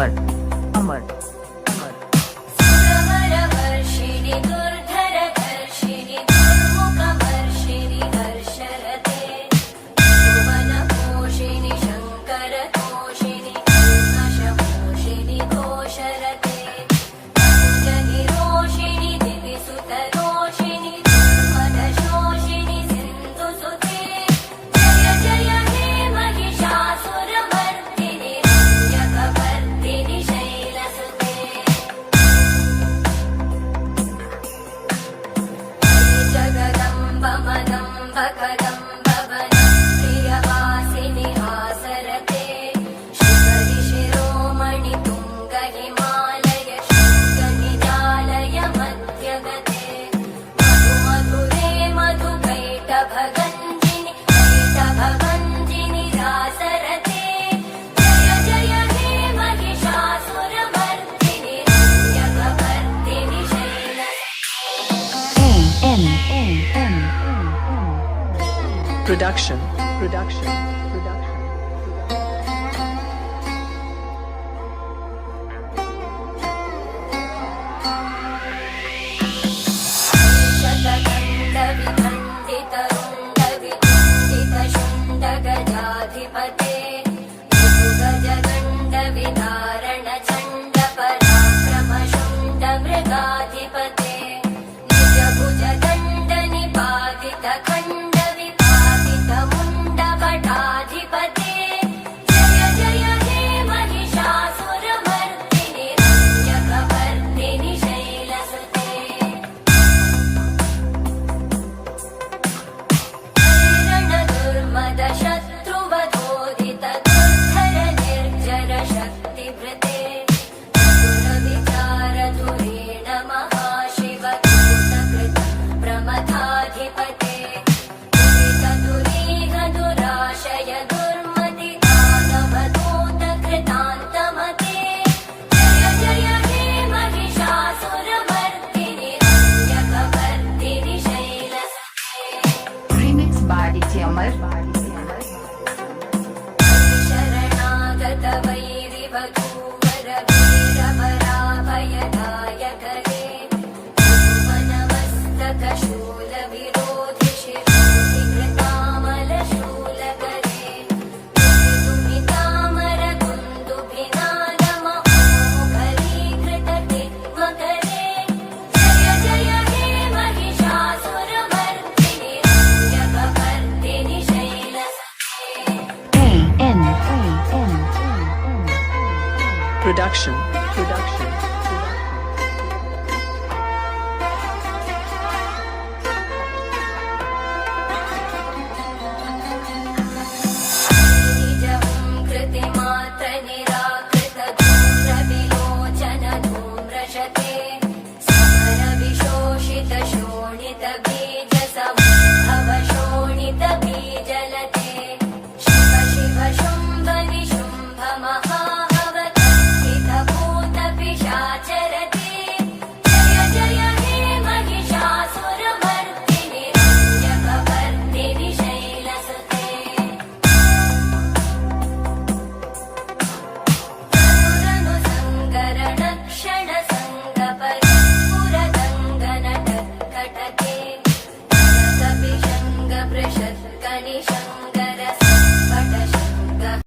अमर अमर अमर सुरवरवर्षिणि दुर्धरधर्षिणि दुर्मुखवर्षिणि हर्षरते भुवनपोषिणि शङ्करतोषिणि कल्मषपोषिणि घोषरते जनिरोषिणि दिविसुतरोषिणि दुर्मदशोषिणि सिन्धुसुते जय जय हे महिषासुरमर्दिनि रम्यकवर्दिनि शैलसुते जगदम्ब मदम्ब कदम्ब वनं प्रियवासिनि हासरते शिखरि शिरोमणि तुङ्ग हिमालय शृङ्गनिजालय मध्यगते मधुमधुरे मधुकैटभगञ्जिनि कैटभगञ्जिनि रासरते जय जय हे महिषासुरमर्दिनि रम्यकवर्दिनि शैलसुते production production शतदण्डविखण्डितरुण्डविखण्डितशुण्डगजाधिपते मृगजगण्डविदारणचण्डपराक्रमशुण्डमृगाधिपते निजभुजदण्डनिपातितखण्डविपातितमुण्डभटाधिपते जय जय हे महिषासुरमर्दिनि रम्यकवर्दिनि शैलसुते रणदुर्मदशत्रुवधोदित दुर्धर निर्जर शक्तिभृते असुरविचारधुरेण महाशिवदूतकृत प्रमथाधिपते दुरितदुरीह दुराशय दुर्मति दानवदूतकृतान्तमते जय जय हे Mahishasuramardini रम्यकवर्दिनि शैलसुते Remix by DJ Amar. शरणागत वैरिवधूवर वीरपराभयदायक हे मनमस्तक शूलविरोधि शिरोधि कृतामलशूलकरे तुमितामर कुन्दुभिनादमहोमुखरीकृततिग्मकरे जय जय हे महिषासुरमर्दिनि रम्यकवर्दिनि शैलसुते production